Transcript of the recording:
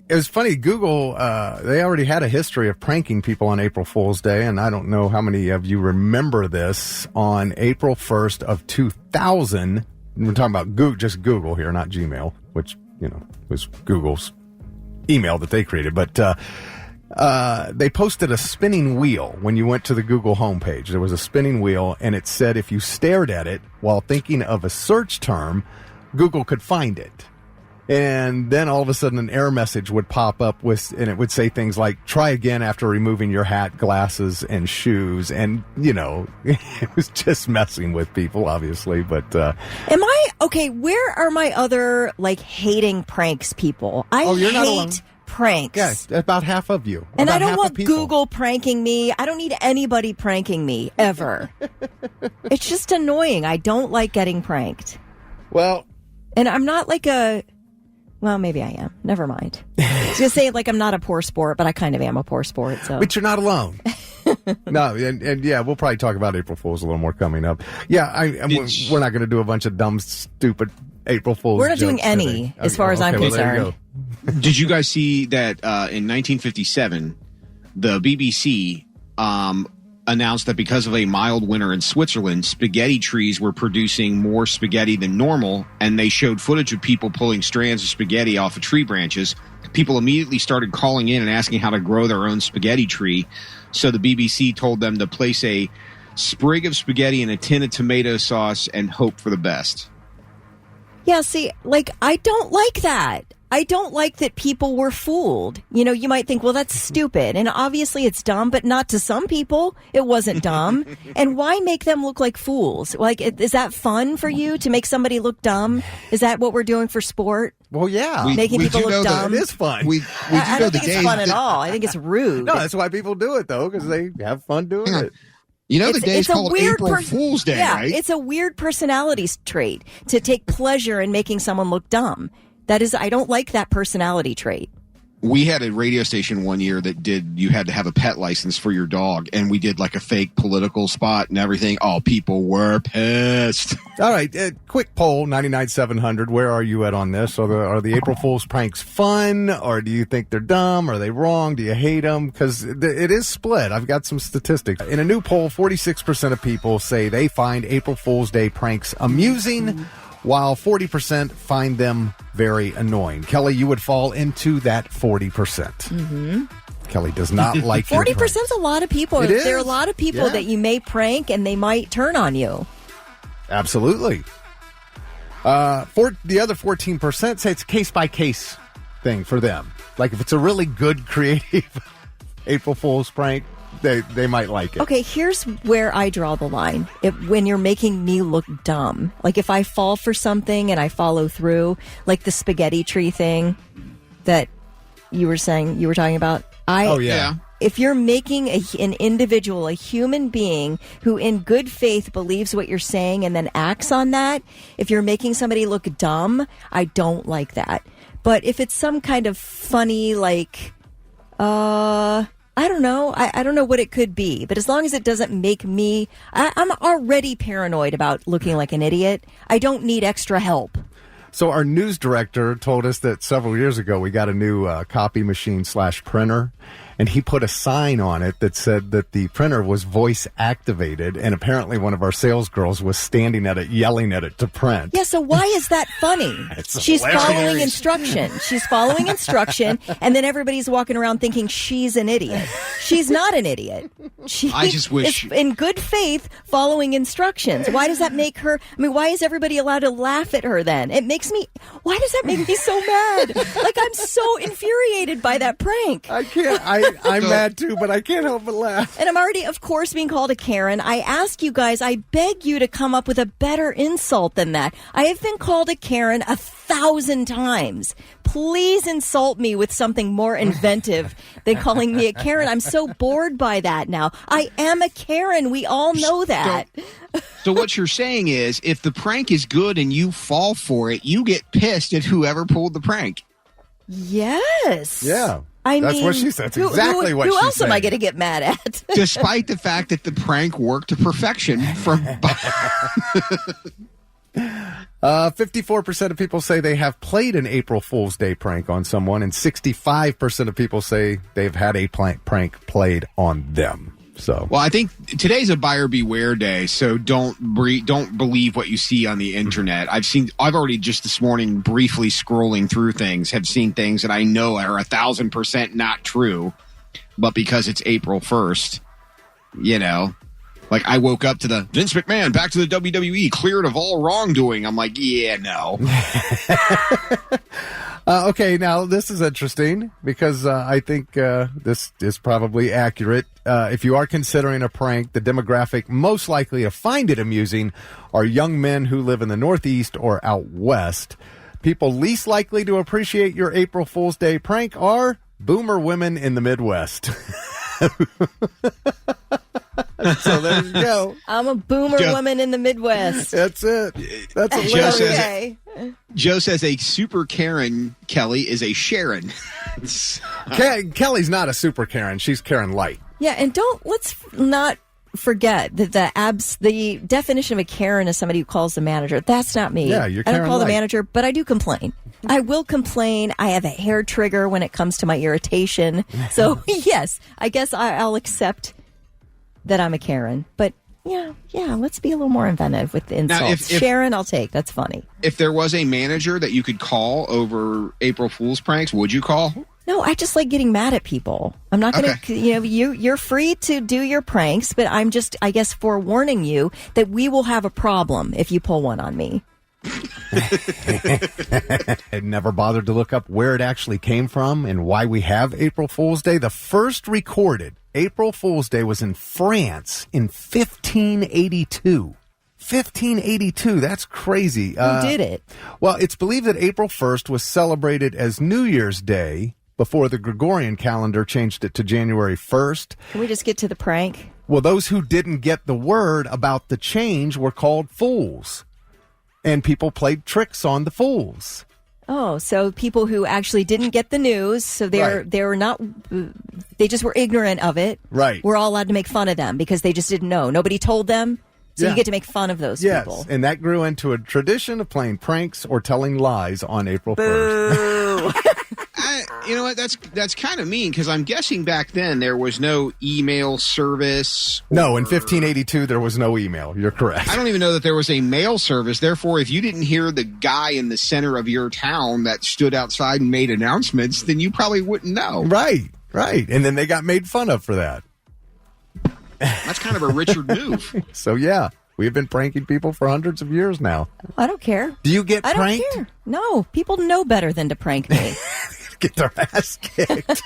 It was funny. Google, they already had a history of pranking people on April Fool's Day, and I don't know how many of you remember this. On April 1st of 2000, we're talking about just Google here, not Gmail, which, was Google's email that they created. But they posted a spinning wheel when you went to the Google homepage. There was a spinning wheel, and it said if you stared at it while thinking of a search term, Google could find it. And then all of a sudden an error message would pop up and it would say things like, try again after removing your hat, glasses, and shoes. And, it was just messing with people, obviously. But, where are my other, hating pranks people? You're not alone. Pranks. Yes, about half of you. And I don't want Google pranking me. I don't need anybody pranking me, ever. It's just annoying. I don't like getting pranked. Well. And I'm not well, maybe I am. Never mind. I was going to say, I'm not a poor sport, but I kind of am a poor sport. So. But you're not alone. No, and we'll probably talk about April Fools a little more coming up. Yeah, we're not going to do a bunch of dumb, stupid April Fools. We're not doing any, as far as I'm concerned. Did you guys see that in 1957, the BBC announced that because of a mild winter in Switzerland, spaghetti trees were producing more spaghetti than normal, and they showed footage of people pulling strands of spaghetti off of tree branches. People immediately started calling in and asking how to grow their own spaghetti tree. So the BBC told them to place a sprig of spaghetti in a tin of tomato sauce and hope for the best. Yeah, see, I don't like that. I don't like that people were fooled. You might think, well, that's stupid. And obviously it's dumb, but not to some people. It wasn't dumb. And why make them look like fools? Is that fun for you to make somebody look dumb? Is that what we're doing for sport? Well, yeah. Making people look dumb? It is fun. I don't think it's fun at all. I think it's rude. No, that's why people do it, though, because they have fun doing it. The day's called April Fool's Day, right? It's a weird personality trait to take pleasure in making someone look dumb. I don't like that personality trait. We had a radio station one year that you had to have a pet license for your dog, and we did a fake political spot and everything. Oh, people were pissed. All right, quick poll, 99-700. Where are you at on this? Are the April Fool's pranks fun, or do you think they're dumb? Are they wrong? Do you hate them? Because it is split. I've got some statistics. In a new poll, 46% of people say they find April Fool's Day pranks amusing, while 40% find them very annoying. Kelly, you would fall into that 40%. Mm-hmm. Kelly does not like 40% is a lot of people. It is. There are a lot of people that you may prank and they might turn on you. Absolutely. For the other 14% say it's a case-by-case thing for them. If it's a really good, creative April Fool's prank, they might like it. Okay, here's where I draw the line. When you're making me look dumb. If I fall for something and I follow through, the spaghetti tree thing that you were talking about. If you're making an individual, a human being who in good faith believes what you're saying and then acts on that, if you're making somebody look dumb, I don't like that. But if it's some kind of funny, I don't know. I don't know what it could be, but as long as it doesn't make me, I'm already paranoid about looking like an idiot. I don't need extra help. So our news director told us that several years ago we got a new copy machine / printer, and he put a sign on it that said that the printer was voice activated, and apparently one of our sales girls was standing at it yelling at it to print. Yeah, so why is that funny? She's following instruction. She's following instruction, and then everybody's walking around thinking she's an idiot. She's not an idiot. I just wish is in good faith following instructions. Why does that make her? Why is everybody allowed to laugh at her then? It makes me. Why does that make me so mad? I'm so infuriated by that prank. I can't. I'm mad too, but I can't help but laugh. And I'm already, of course, being called a Karen. I ask you guys, I beg you to come up with a better insult than that. I have been called a Karen 1,000 times. Please insult me with something more inventive than calling me a Karen. I'm so bored by that now. I am a Karen. We all know that. So what you're saying is, if the prank is good and you fall for it, you get pissed at whoever pulled the prank. Yes. Yeah. That's what she said. That's exactly what she said. Who else am I going to get mad at? Despite the fact that the prank worked to perfection from... 54% of people say they have played an April Fool's Day prank on someone, and 65% of people say they've had a prank played on them. So, well, I think today's a buyer beware day, so don't believe what you see on the internet. I've already just this morning briefly scrolling through things, have seen things that I know are 1,000% not true, but because it's April 1st, like I woke up to the Vince McMahon back to the WWE, cleared of all wrongdoing. I'm like, yeah, no. Okay, now this is interesting because I think this is probably accurate. If you are considering a prank, the demographic most likely to find it amusing are young men who live in the Northeast or out West. People least likely to appreciate your April Fool's Day prank are boomer women in the Midwest. So there you go. I'm a boomer woman in the Midwest. That's it. That's hilarious. Okay. Joe says a super Karen, Kelly, is a Sharon. Kelly's not a super Karen. She's Karen Light. Yeah, and let's not forget that the definition of a Karen is somebody who calls the manager. That's not me. Yeah, you're I don't Karen call the Light. manager, but I do complain. I will complain. I have a hair trigger when it comes to my irritation. So, yes, I guess I'll accept that I'm a Karen. But, yeah, let's be a little more inventive with the insults. Now, if Sharon, I'll take. That's funny. If there was a manager that you could call over April Fool's pranks, would you call? No, I just like getting mad at people. I'm not going to, you're free to do your pranks, but I'm just, I guess, forewarning you that we will have a problem if you pull one on me. I never bothered to look up where it actually came from and why we have April Fool's Day. The first recorded April Fool's Day was in France in 1582. 1582. That's crazy. Who did it? Well, it's believed that April 1st was celebrated as New Year's Day before the Gregorian calendar changed it to January 1st. Can we just get to the prank? Well, those who didn't get the word about the change were called fools. And people played tricks on the fools. Oh, so people who actually didn't get the news, so they just were ignorant of it. Right. We're all allowed to make fun of them because they just didn't know. Nobody told them. So you get to make fun of those people. And that grew into a tradition of playing pranks or telling lies on April 1st. You know what? That's kind of mean because I'm guessing back then there was no email service. No, in 1582 there was no email. You're correct. I don't even know that there was a mail service. Therefore, if you didn't hear the guy in the center of your town that stood outside and made announcements, then you probably wouldn't know. Right. And then they got made fun of for that. That's kind of a Richard move. So, yeah, we've been pranking people for hundreds of years now. I don't care. Do you get I pranked? don't care. No, people know better than to prank me. Get their ass kicked.